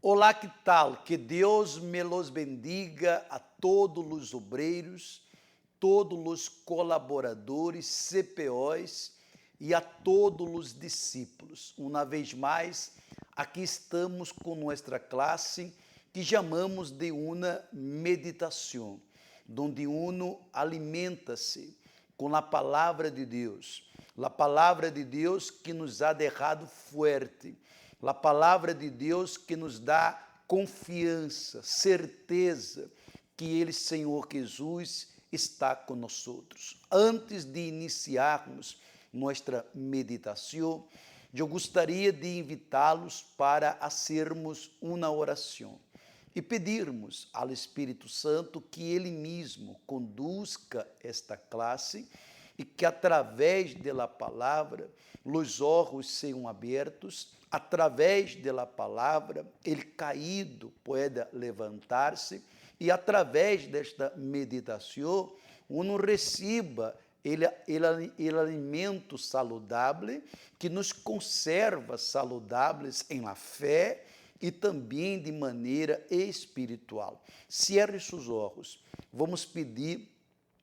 Olá, que tal? Que Deus me los bendiga a todos os obreiros, todos os colaboradores, CPOs e a todos os discípulos. Uma vez mais, aqui estamos com nossa classe que chamamos de uma meditação, onde uno alimenta-se com a palavra de Deus. A palavra de Deus que nos ha deixado forte, a palavra de Deus que nos dá confiança, certeza que Ele, Senhor Jesus, está conosco. Antes de iniciarmos nossa meditação, eu gostaria de invitá-los para fazermos uma oração e pedirmos ao Espírito Santo que Ele mesmo conduzca esta classe e que, através da palavra, os olhos sejam abertos, através da palavra, ele caído pueda levantar-se e, através desta meditação, uno receba ele alimento saludável que nos conserva saludáveis em la fé e também de maneira espiritual. Cierre seus olhos. Vamos pedir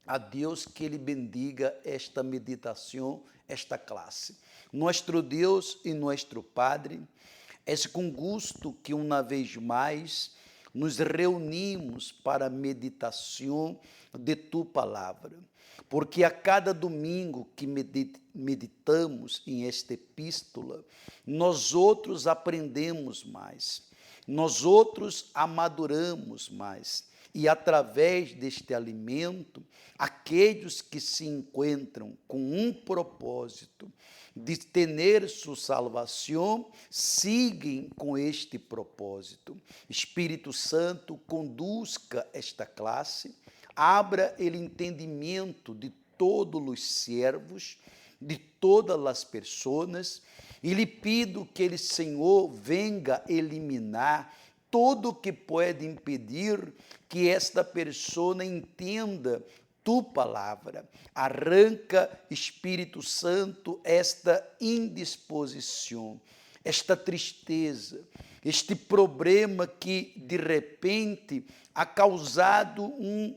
a Deus que Ele bendiga esta meditação, esta classe. Nosso Deus e nosso Padre, é com gosto que uma vez mais nos reunimos para a meditação de Tu palavra, porque a cada domingo que meditamos em esta epístola, nós outros aprendemos mais, nós outros amaduramos mais, e através deste alimento, aqueles que se encontram com um propósito de ter sua salvação, seguem com este propósito. Espírito Santo, conduzca esta classe, abra o entendimento de todos os servos, de todas as pessoas, e lhe pido que ele, Senhor, venga eliminar tudo o que pode impedir que esta pessoa entenda Tu palavra. Arranca, Espírito Santo, esta indisposição, esta tristeza, este problema que, de repente, ha causado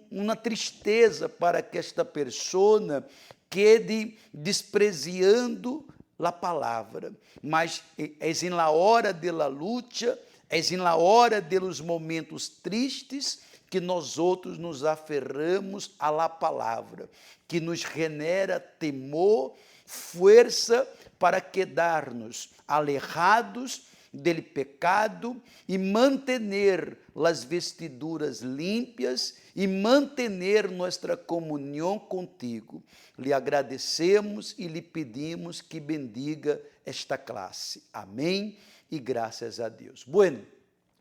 uma tristeza para que esta pessoa quede desprezando a palavra. Mas é na hora da luta, é na hora dos momentos tristes que nós outros nos aferramos à la palavra, que nos genera temor, força para quedar-nos alejados del pecado e manter as vestiduras limpas e manter nossa comunhão contigo. Lhe agradecemos e lhe pedimos que bendiga esta classe. Amém e graças a Deus. Bueno,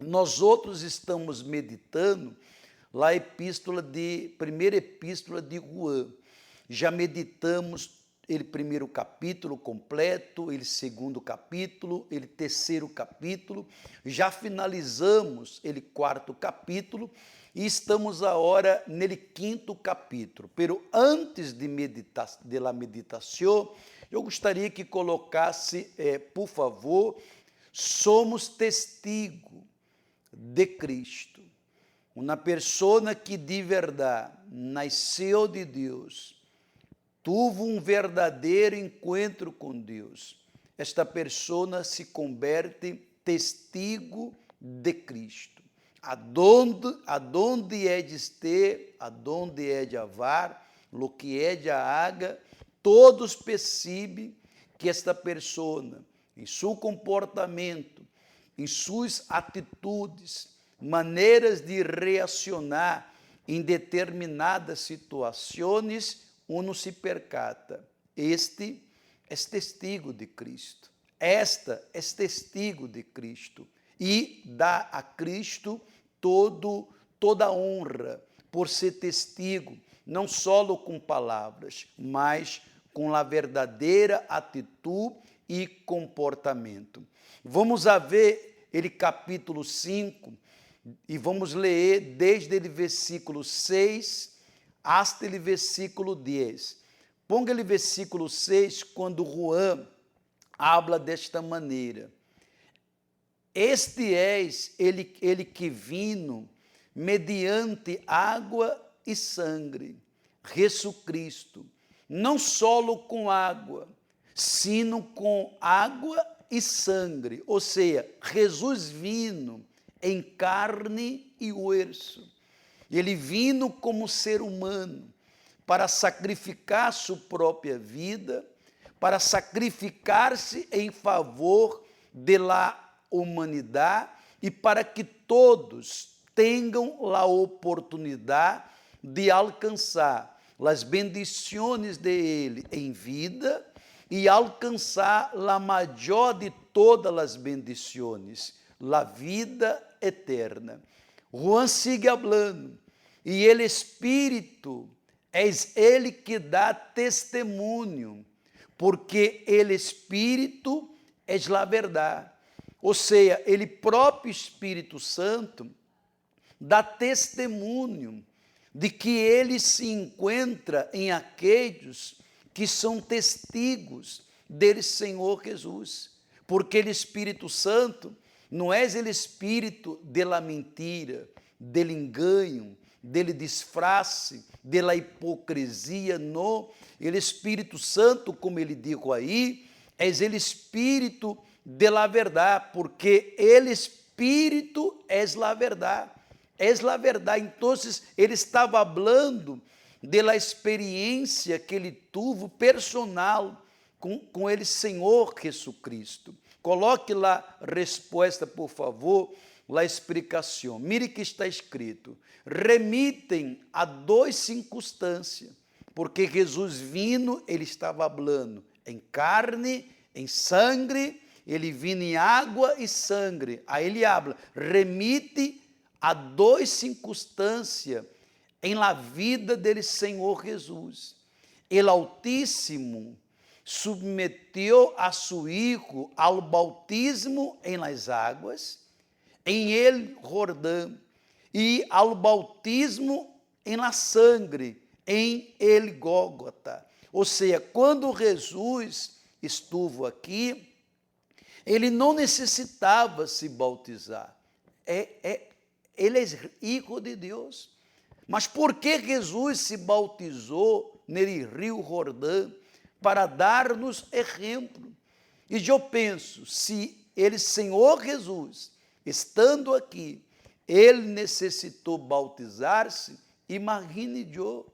nós outros estamos meditando lá primeira epístola de Juan. Já meditamos ele primeiro capítulo completo, ele segundo capítulo, ele terceiro capítulo, já finalizamos ele quarto capítulo e estamos agora nele quinto capítulo. Pero antes de la meditação, eu gostaria que colocasse, por favor, somos testigo de Cristo. Uma pessoa que de verdade nasceu de Deus, teve verdadeiro encontro com Deus, esta pessoa se converte testigo de Cristo. Aonde é de estar, aonde é de haver, lo que é de haga, todos percebem que esta pessoa, em seu comportamento, em suas atitudes, maneiras de reacionar em determinadas situações, uno se percata. Este é testigo de Cristo. Esta é testigo de Cristo. E dá a Cristo toda a honra por ser testigo, não só com palavras, mas com a verdadeira atitude e comportamento. Vamos a ver ele capítulo 5 e vamos ler desde o versículo 6 até o versículo 10. Ponga ele versículo 6 quando Juan habla desta maneira. Este és ele que vino mediante água e sangue, Jesus Cristo, não solo com água, sino com água e sangue, ou seja, Jesus vino em carne e osso. Ele vino como ser humano para sacrificar sua própria vida, para sacrificar-se em favor da humanidade e para que todos tenham a oportunidade de alcançar as bendições de Ele em vida e alcançar a maior de todas as bendições, a vida eterna. Juan sigue hablando, e ele Espírito, é ele que dá testemunho, porque ele Espírito é a verdade. Ou seja, ele próprio Espírito Santo dá testemunho de que ele se encontra em aqueles que são testigos dele, Senhor Jesus. Porque ele Espírito Santo não é ele espírito da mentira, do engano, dele disfarce, da hipocrisia, não. Ele Espírito Santo, como ele disse aí, é ele espírito da verdade, porque ele espírito é a verdade. É a verdade. Então, ele estava falando da experiência que ele teve personal com ele, Senhor Jesus Cristo. Coloque lá a resposta, por favor, a explicação. Mire que está escrito: remitem a duas circunstâncias, porque Jesus vindo, ele estava falando em carne, em sangue, ele vindo em água e sangue. Aí ele habla, remite a duas circunstâncias em la vida dele, Senhor Jesus. Ele Altíssimo submeteu a seu Hijo ao bautismo em las águas, em el Jordão, e ao bautismo em la sangre, em el Gólgota. Ou seja, quando Jesus esteve aqui, ele não necessitava se bautizar. Ele é Hijo de Deus. Mas por que Jesus se bautizou no rio Jordão? Para dar-nos exemplo. E eu penso, se ele, Senhor Jesus, estando aqui, ele necessitou bautizar-se, imagine eu,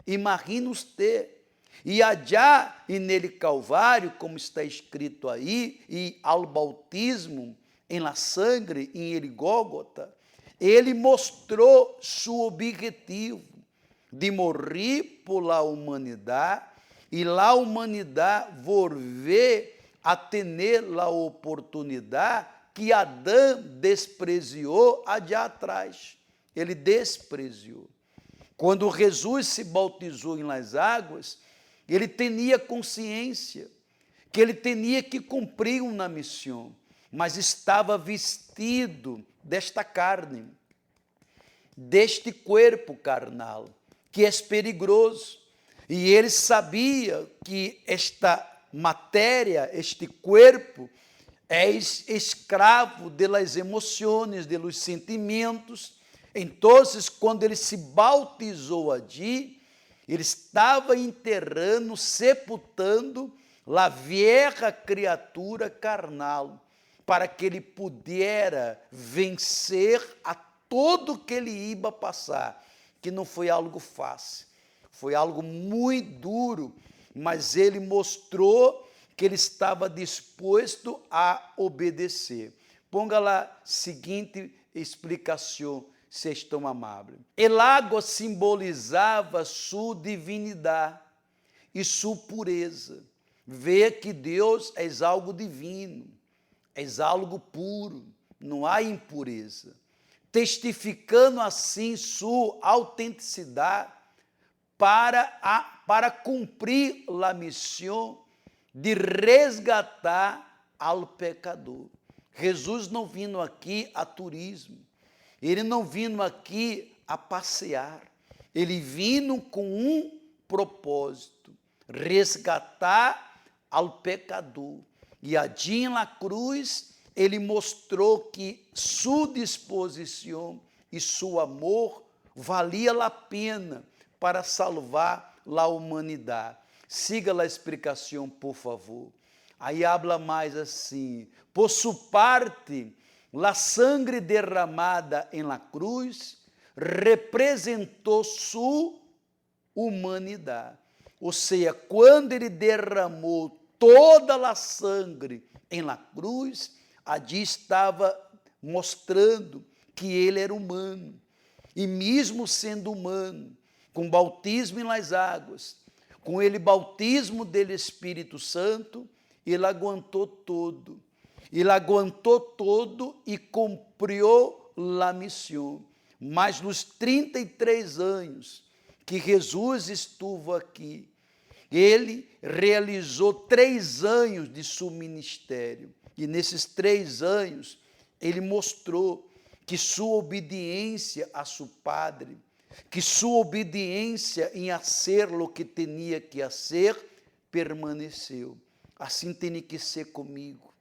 imagine você. E allá e nele Calvário, como está escrito aí, e ao bautismo em la sangre, em ele Gólgota, ele mostrou seu objetivo de morrer por la humanidade, e a humanidade volver a ter a oportunidade que Adão desprezou allá atrás. Ele desprezou. Quando Jesus se bautizou em las águas, ele tinha consciência que ele tinha que cumprir uma missão, mas estava vestido desta carne, deste corpo carnal, que é perigoso. E ele sabia que esta matéria, este corpo, é escravo das emoções, dos sentimentos. Então, quando ele se bautizou allí, ele estava enterrando, sepultando a vieja criatura carnal, para que ele pudesse vencer a tudo que ele ia passar, que não foi algo fácil. Foi algo muito duro, mas ele mostrou que ele estava disposto a obedecer. Ponga lá a seguinte explicação, se estão amáveis. El água simbolizava sua divindade e sua pureza. Vê que Deus é algo divino, é algo puro, não há impureza. Testificando assim sua autenticidade, para cumprir a missão de resgatar ao pecador. Jesus não vindo aqui a turismo, ele não vindo aqui a passear, ele vindo com um propósito, resgatar ao pecador. E allí na cruz, ele mostrou que sua disposição e seu amor valia a pena para salvar a humanidade. Siga a explicação, por favor. Aí habla mais assim: por sua parte, a sangre derramada em la cruz representou sua humanidade. Ou seja, quando ele derramou toda a sangre em la cruz, ali estava mostrando que ele era humano. E mesmo sendo humano, com bautismo nas águas, com ele bautismo do Espírito Santo, ele aguentou todo. Ele aguentou todo e cumpriu a missão. Mas nos 33 anos que Jesus esteve aqui, ele realizou 3 anos de seu ministério. E nesses 3 anos, ele mostrou que sua obediência a seu Padre, que sua obediência em fazer o que tinha que fazer, permaneceu. Assim tem que ser comigo,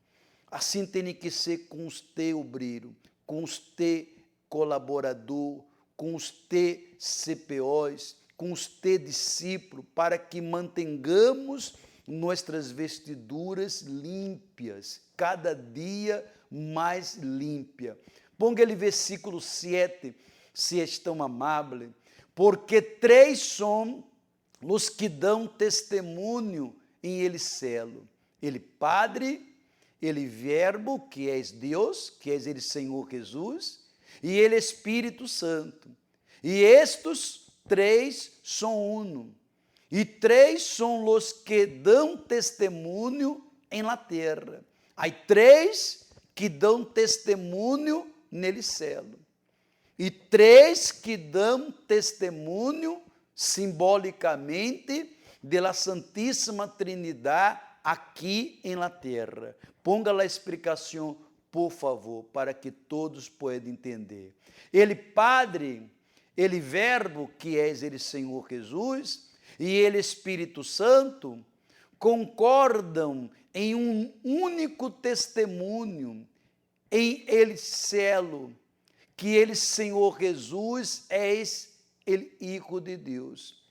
assim tem que ser com você, obreiro, com você, colaborador, com você, CPOs, com você, discípulo, para que mantengamos nossas vestiduras límpias, cada dia mais límpia. Ponga ele versículo 7, se és tão amável, porque 3 são os que dão testemunho em ele celo. Ele Padre, ele Verbo, que és Deus, que és ele Senhor Jesus, e ele Espírito Santo. E estes 3 são uno. E 3 são os que dão testemunho em la terra. Há 3 que dão testemunho nele celo. E 3 que dão testemunho simbolicamente da Santíssima Trindade aqui em la terra. Ponga a explicação, por favor, para que todos possam entender. Ele Padre, ele Verbo, que és ele Senhor Jesus, e ele Espírito Santo, concordam em um único testemunho, em ele celo, que ele Senhor Jesus és ele Hijo de Deus.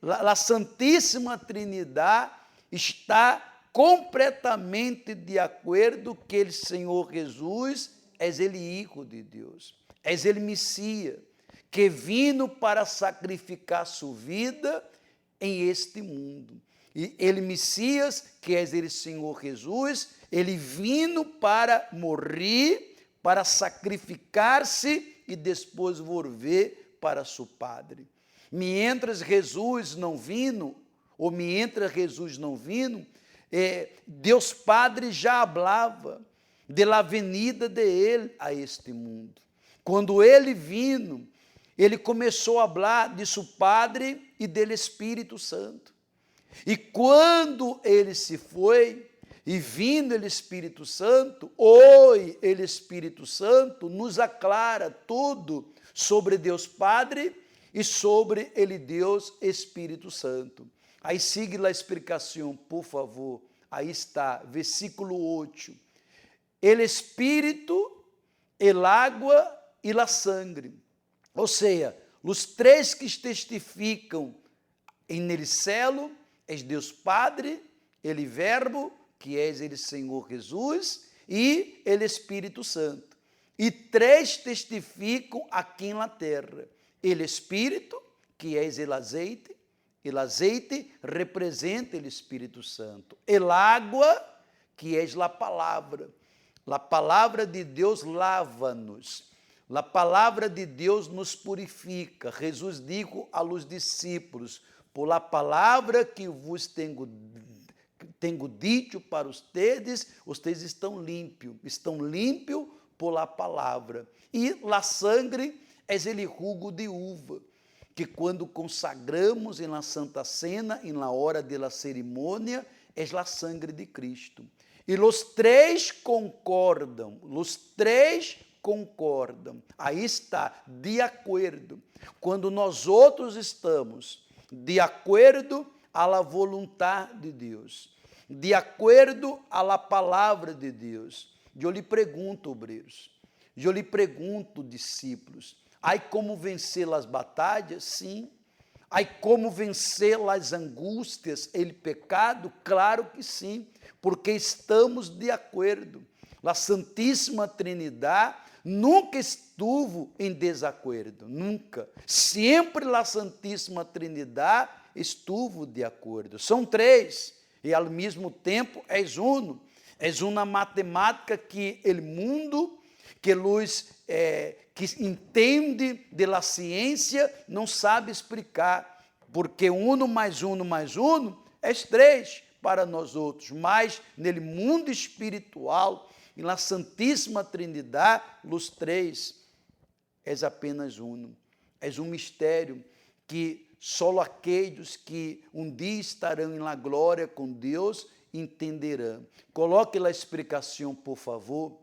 A Santíssima Trindade está completamente de acordo que ele Senhor Jesus és ele Hijo de Deus, és ele Messias, que vino para sacrificar sua vida em este mundo. E ele Messias, que és ele Senhor Jesus, ele vino para morrer, para sacrificar-se e depois volver para seu Padre. Mientras Jesus não vino, ou mientras Jesus não vino, Deus Padre já falava da venida de ele a este mundo. Quando ele vino, ele começou a falar de seu Padre e do Espírito Santo. E quando ele se foi, e vindo o Espírito Santo, hoje o Espírito Santo nos aclara tudo sobre Deus Padre e sobre ele Deus Espírito Santo. Aí siga a explicação, por favor. Aí está, versículo 8. El Espírito, el água e la sangre. Ou seja, os 3 que testificam em ele celo, és Deus Padre, ele Verbo, que és ele Senhor Jesus, e ele Espírito Santo. E 3 testificam aqui na terra. Ele Espírito, que és ele azeite representa o Espírito Santo. El água, que és a palavra. A palavra de Deus lava-nos. A palavra de Deus nos purifica. Jesus disse aos discípulos: por la palavra que vos tenho dito para vocês estão límpios por la palavra. E la sangre é ele jugo de uva, que quando consagramos em la Santa Cena, em la hora de la cerimônia, é la sangre de Cristo. E os 3 concordam, aí está, de acordo. Quando nós outros estamos de acordo à la vontade de Deus, de acordo à la palavra de Deus, Eu lhe pergunto, obreiros, eu lhe pergunto, discípulos, há como vencer as batalhas? Sim. Há como vencer as angústias, o pecado? Claro que sim, porque estamos de acordo. A Santíssima Trindade nunca estuvo em desacordo, nunca. Sempre a Santíssima Trindade estuvo de acordo. São três, e ao mesmo tempo é uno. É uma matemática que o mundo, que que entende da ciência, não sabe explicar, porque uno mais uno é três para nós outros, mas no mundo espiritual e na Santíssima Trindade, os três é apenas uno. É um mistério que só aqueles que um dia estarão na glória com Deus entenderão. Coloque a explicação, por favor.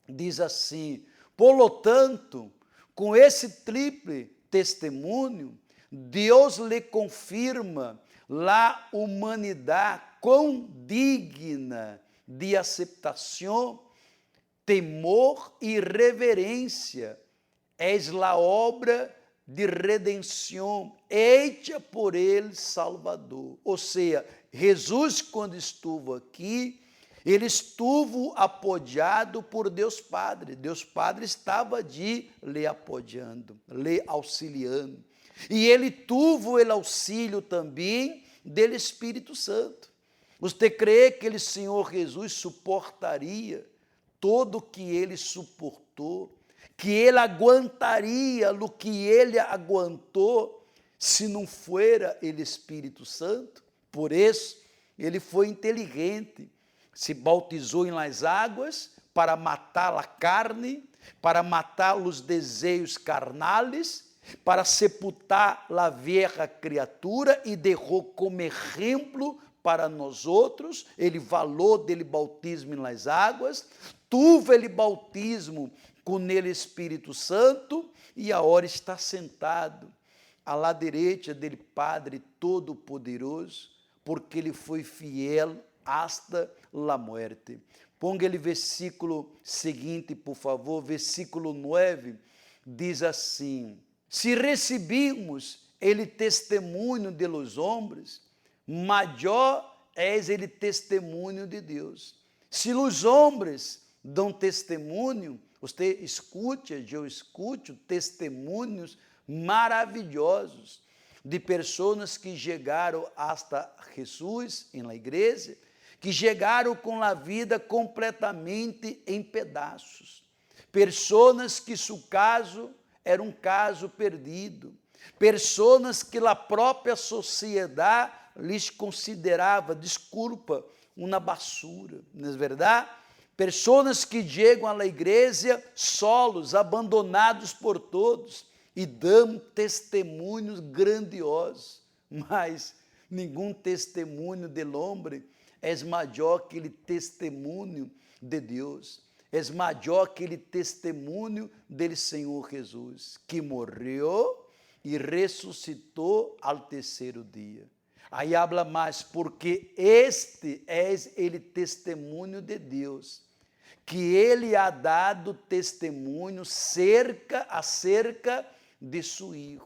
Diz assim: por lo tanto, com esse triple testemunho, Deus lhe confirma a humanidade quão digna de aceitação, temor e reverência é a obra de redenção hecha por ele Salvador. Ou seja, Jesus, quando estuvo aqui, ele estuvo apoiado por Deus Padre. Deus Padre estava de lhe apoiando, lhe auxiliando. E ele teve o auxílio também do Espírito Santo. Você crê que o Senhor Jesus suportaria todo o que ele suportou, que ele aguentaria o que ele aguentou, se não fuera o Espírito Santo? Por isso, ele foi inteligente, se bautizou em las águas para matar a carne, para matar os desejos carnais, para sepultar a velha criatura, e deixou como exemplo para nós outros ele valor dele batismo em las águas. Tuve ele bautismo com ele Espírito Santo, e agora está sentado à la direita dele Padre Todo-Poderoso, porque ele foi fiel hasta la muerte. Ponga ele versículo seguinte, por favor, versículo 9, diz assim: se recebimos ele testemunho de los homens, maior é ele testemunho de Deus. Se os homens dão testemunho, você escute, eu escuto testemunhos maravilhosos de pessoas que chegaram hasta Jesus em la igreja, que chegaram com a vida completamente em pedaços. Pessoas que seu caso era um caso perdido. Pessoas que a própria sociedade lhes considerava, desculpa, uma basura, não é verdade? Pessoas que chegam à igreja solos, abandonados por todos, e dão testemunhos grandiosos, mas nenhum testemunho do homem é maior que o testemunho de Deus, é maior que o testemunho do Senhor Jesus, que morreu e ressuscitou ao terceiro dia. Aí habla mais, porque este é o testemunho de Deus, que ele ha dado testemunho acerca de seu Filho.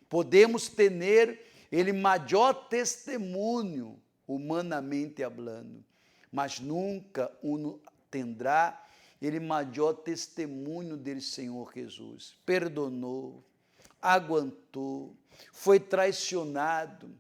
Podemos ter ele maior testemunho, humanamente hablando, mas nunca uno tendrá ele maior testemunho do Senhor Jesus. Perdonou, aguentou, foi traicionado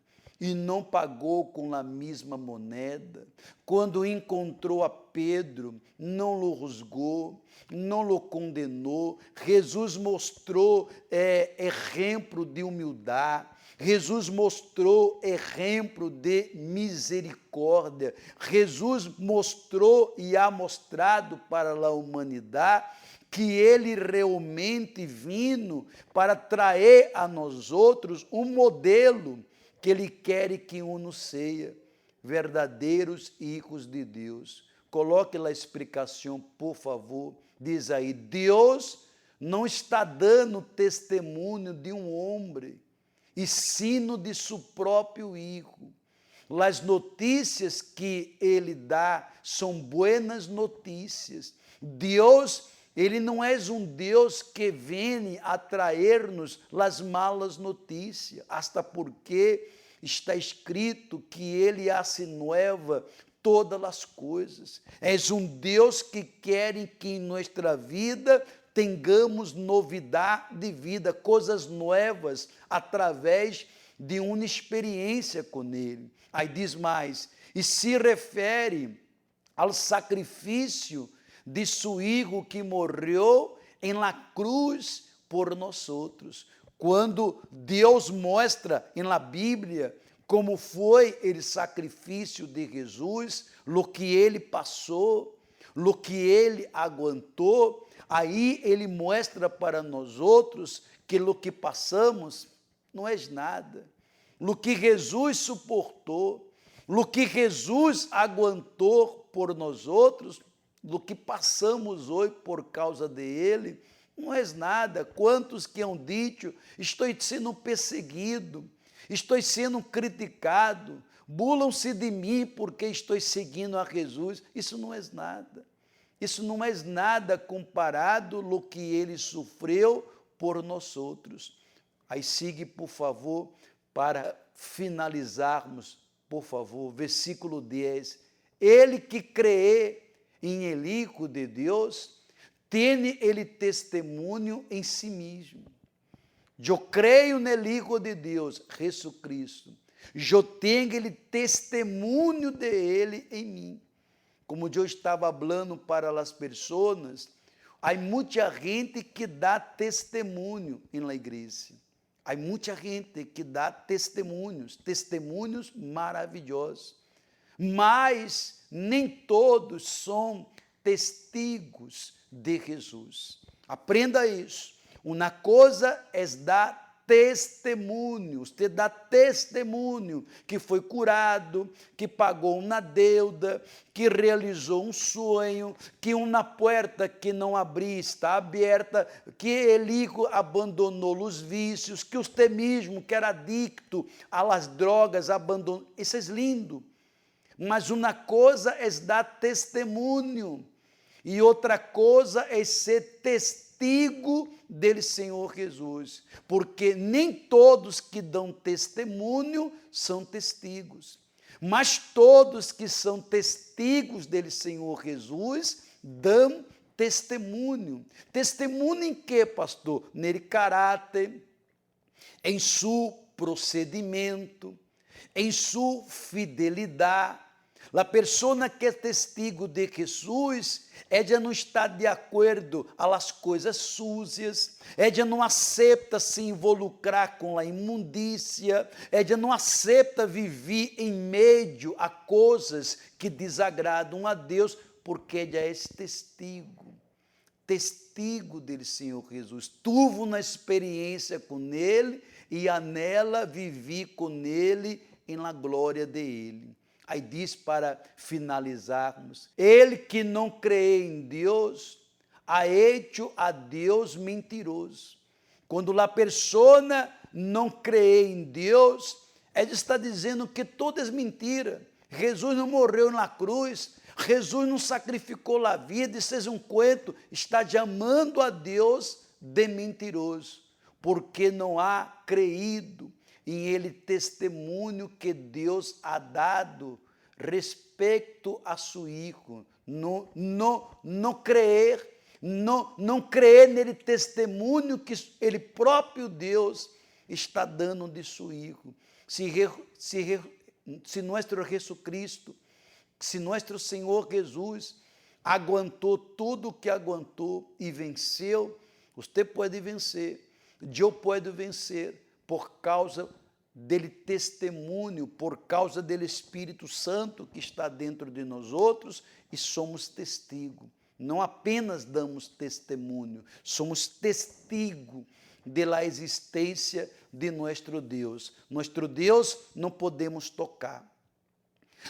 e não pagou com a mesma moneda. Quando encontrou a Pedro, não o rusgou, não o condenou. Jesus mostrou exemplo de humildade. Jesus mostrou exemplo de misericórdia. Jesus mostrou e ha mostrado para a humanidade que ele realmente vino para trazer a nós outros um modelo que ele quer que uno seja verdadeiros filhos de Deus. Coloque a explicação, por favor. Diz aí: Deus não está dando testemunho de um homem, e sim de seu próprio Filho. As notícias que ele dá são buenas notícias, Deus, Ele não é um Deus que vem a trazer-nos as malas notícias, hasta porque está escrito que Ele hace nueva todas as coisas. É um Deus que quer que em nossa vida tenhamos novidade de vida, coisas novas, através de uma experiência com Ele. Aí diz mais, e se refere ao sacrifício de seu Filho que morreu em la cruz por nós outros. Quando Deus mostra em la Bíblia como foi o sacrifício de Jesus, o que Ele passou, o que Ele aguentou, aí Ele mostra para nós outros que o que passamos não é nada. O que Jesus suportou, o que Jesus aguentou por nós outros, do que passamos hoje por causa dele, não é nada. Quantos que hão dito, estou sendo perseguido, estou sendo criticado, burlam-se de mim porque estou seguindo a Jesus. Isso não é nada. Isso não é nada comparado ao que ele sofreu por nós outros. Aí siga, por favor, para finalizarmos, por favor, versículo 10. Ele que crê em Hijo de Deus, tem ele testemunho em si mesmo. Eu creio no Hijo de Deus, Jesucristo. Eu tenho ele testemunho de ele em mim. Como eu estava falando para as pessoas, há muita gente que dá testemunho na igreja. Há muita gente que dá testemunhos maravilhosos. Mas nem todos são testigos de Jesus. Aprenda isso. Uma coisa é dar testemunho. Você dá testemunho que foi curado, que pagou uma deuda, que realizou um sonho, que uma porta que não abria está aberta, que ele abandonou os vícios, que você mesmo, que era adicto às drogas, abandonou. Isso é lindo. Mas uma coisa é dar testemunho e outra coisa é ser testigo dele, Senhor Jesus, porque nem todos que dão testemunho são testigos, mas todos que são testigos dele, Senhor Jesus, dão testemunho. Testemunho em que, pastor? Nele caráter, em seu procedimento, em sua fidelidade. A pessoa que é testigo de Jesus, ela não está de acordo às coisas sujas, ela não aceita se involucrar com a imundícia, ela não aceita viver em meio a coisas que desagradam a Deus, porque ela é testigo dele, Senhor Jesus. Tive uma experiência com ele e anela vivi com ele em la glória dele. Aí diz para finalizarmos, ele que não crê em Deus, ha hecho a Deus mentiroso. Quando a pessoa não crê em Deus, ela está dizendo que tudo é mentira. Jesus não morreu na cruz, Jesus não sacrificou a vida, isso é um cuento, está chamando a Deus de mentiroso, porque não há creído em ele testemunho que Deus ha dado respeito a seu Filho. Não crer nele testemunho que ele próprio Deus está dando de seu Filho. Se nosso Jesucristo, se nosso Senhor Jesus aguentou tudo o que aguentou e venceu, você pode vencer, eu posso vencer, por causa dele testemunho, por causa dele Espírito Santo que está dentro de nós outros, e somos testigo. Não apenas damos testemunho, somos testigo da existência de nosso Deus. Nosso Deus não podemos tocar,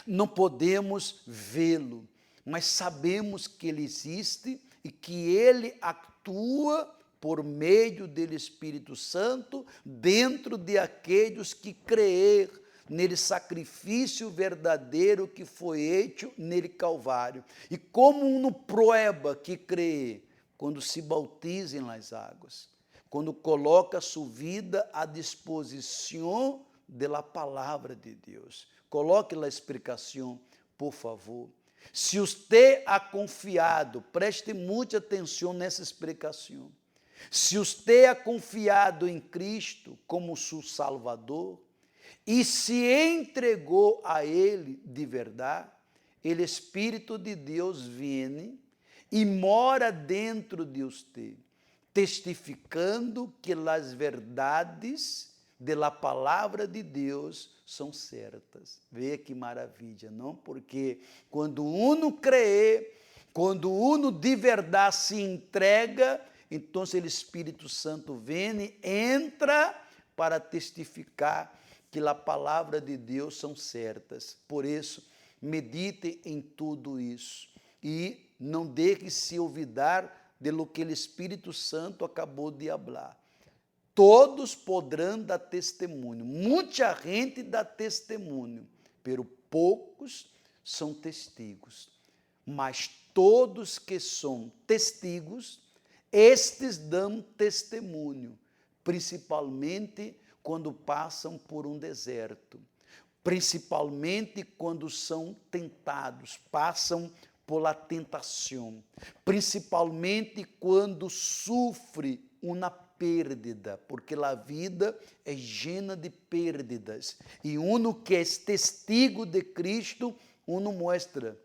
não podemos vê-lo, mas sabemos que ele existe e que ele atua por meio do Espírito Santo, dentro de aqueles que creer nele sacrifício verdadeiro que foi hecho nele Calvário. E como uno prueba que crê, quando se bautiza nas águas, quando coloca sua vida à disposição da palavra de Deus. Coloque a explicação, por favor. Se você ha confiado, preste muita atenção nessa explicação. Se você ha confiado em Cristo como seu Salvador e se entregou a Ele de verdade, o Espírito de Deus vem e mora dentro de você, testificando que as verdades da palavra de Deus são certas. Veja que maravilha, não? Porque quando uno crê, quando uno de verdade se entrega, então o Espírito Santo vem, entra para testificar que a palavra de Deus são certas. Por isso, medite em tudo isso e não deixe se olvidar de lo que o Espírito Santo acabou de falar. Todos poderão dar testemunho. Muita gente dá testemunho, pero poucos são testigos. Mas todos que são testigos, estes dão testemunho, principalmente quando passam por um deserto, principalmente quando são tentados, passam por a tentação, principalmente quando sofre uma perda, porque a vida é llena de perdas. E uno que é testigo de Cristo, uno mostra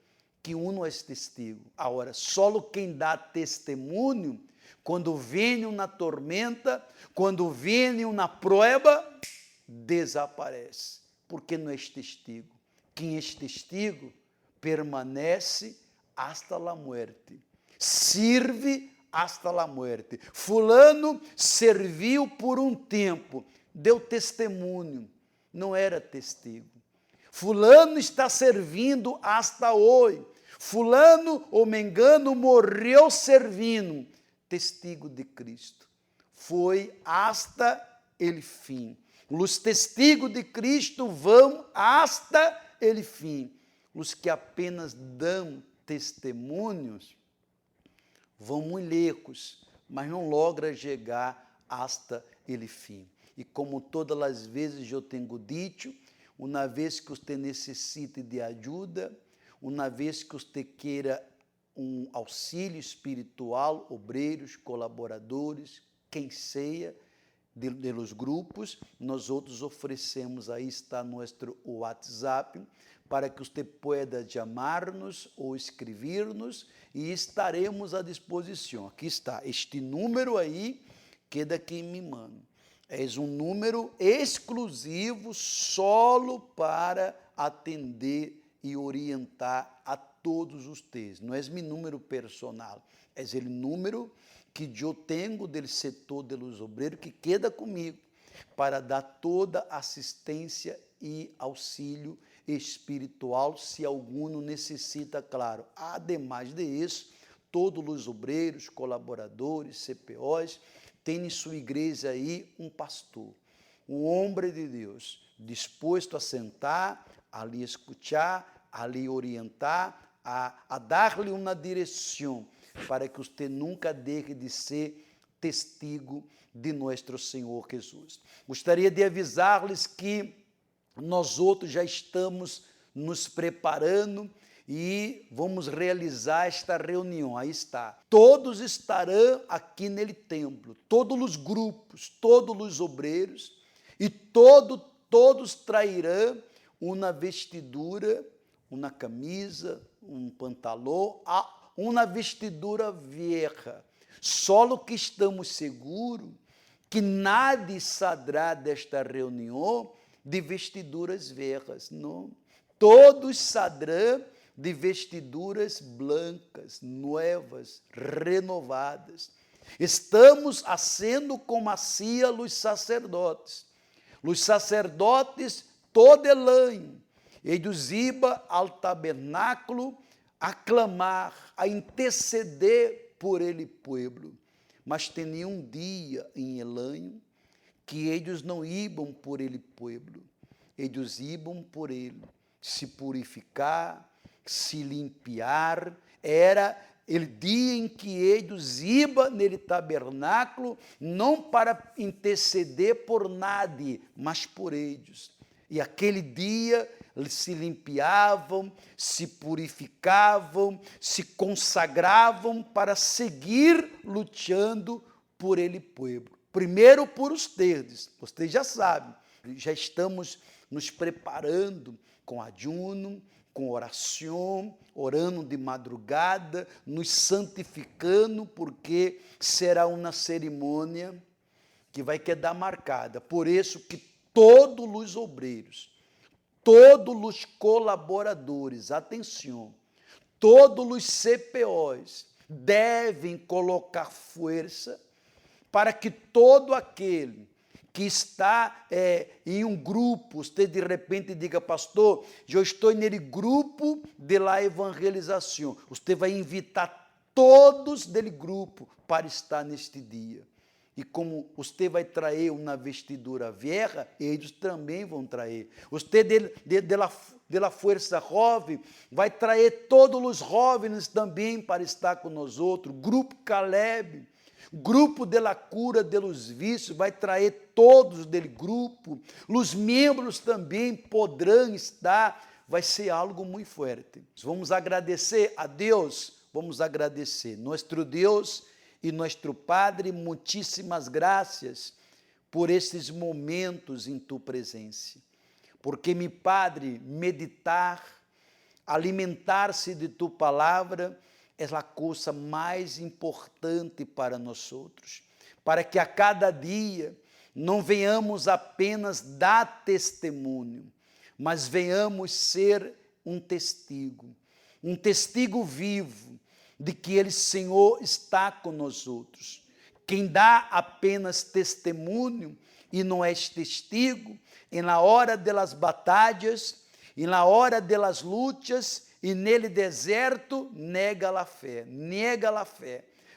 que uno é testigo. Agora, só quem dá testemunho, quando vem uma tormenta, quando vem uma prova, desaparece, porque não é testigo. Quem é testigo permanece hasta a morte, serve hasta a morte. Fulano serviu por um tempo, deu testemunho, não era testigo. Fulano está servindo hasta hoje. Fulano ou mengano morreu servindo, testigo de Cristo. Foi hasta ele fim. Os testigos de Cristo vão hasta ele fim. Os que apenas dão testemunhos vão muito lecos, mas não logram chegar hasta ele fim. E como todas as vezes eu tenho dito, uma vez que você necessite de ajuda, uma vez que você queira um auxílio espiritual, obreiros, colaboradores, quem seja, de los grupos, nós outros oferecemos, aí está nosso WhatsApp, para que você pueda chamar-nos ou escrever-nos e estaremos à disposição. Aqui está, este número aí, queda quem me manda. É um número exclusivo solo para atender e orientar a todos vocês. Não é meu número personal, é o número que eu tenho do setor dos obreiros que queda comigo para dar toda assistência e auxílio espiritual, se alguno necessita, claro. Ademais disso, todos os obreiros, colaboradores, CPOs, têm em sua igreja aí um pastor, um homem de Deus, disposto a sentar, a lhe escutar, a lhe orientar, a dar-lhe uma direção, para que você nunca deixe de ser testigo de nosso Senhor Jesus. Gostaria de avisar-lhes que nós outros já estamos nos preparando e vamos realizar esta reunião. Aí está. Todos estarão aqui nele templo, todos os grupos, todos os obreiros, e todos trairão uma vestidura, uma camisa, um pantalão, uma vestidura vieja. Só que estamos seguros que nada sairá desta reunião de vestiduras viejas, não. Todos sairão de vestiduras blancas, novas, renovadas. Estamos fazendo como hacía os sacerdotes. Os sacerdotes todo el ano, eles iam ao tabernáculo a clamar, a interceder por ele pueblo. Mas tinha um dia em el ano que eles não iam por ele pueblo. eles iam por ele se purificar, se limpiar. Era o dia em que eles iam nele tabernáculo, não para interceder por nadie, mas por eles. E aquele dia eles se limpiavam, se purificavam, se consagravam para seguir lutando por ele povo. Primeiro por vocês já sabem, já estamos nos preparando com ayuno, com oração, orando de madrugada, nos santificando, porque será uma cerimônia que vai quedar marcada. Por isso que todos os obreiros, todos os colaboradores, atenção, todos os CPOs devem colocar força para que todo aquele que está em um grupo, você de repente diga, pastor, eu estou nele grupo de la evangelização. Você vai invitar todos dele grupo para estar neste dia. E como você vai trazer uma vestidura vieja, eles também vão trazer. Você de la força jovem vai trazer todos os jovens também para estar com nós outros. Grupo Caleb, grupo de la cura de los vícios, vai trazer todos dele grupo. Os membros também poderão estar. Vai ser algo muito forte. Vamos agradecer a Deus, vamos agradecer. Nosso Deus e nosso Padre, muitíssimas graças por esses momentos em tu presença. Porque, meu Padre, meditar, alimentar-se de tu palavra é a coisa mais importante para nós outros. Para que a cada dia não venhamos apenas dar testemunho, mas venhamos ser um testigo vivo, de que Ele, Senhor, está com nós outros. Quem dá apenas testemunho e não é testigo, e na hora das batalhas, e na hora das lutas, e nele deserto, nega a fé.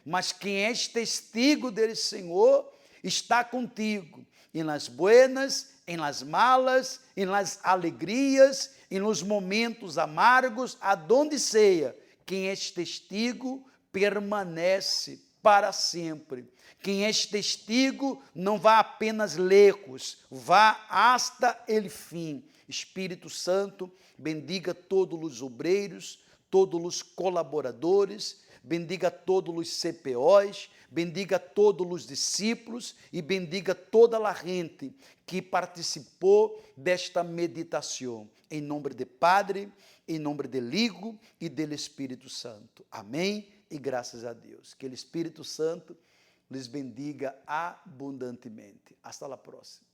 Mas quem é testigo dele, Senhor, está contigo, e nas buenas, em las malas, em las alegrias, e nos momentos amargos, aonde seja. Quem é testigo permanece para sempre. Quem é testigo não vai apenas lejos, vá hasta el fim. Espírito Santo, bendiga todos os obreiros, todos os colaboradores, bendiga todos os CPOs, bendiga todos os discípulos e bendiga toda a gente que participou desta meditação. Em nome de Padre, em nome de Hijo e do Espírito Santo. Amém e graças a Deus. Que o Espírito Santo lhes bendiga abundantemente. Hasta a próxima.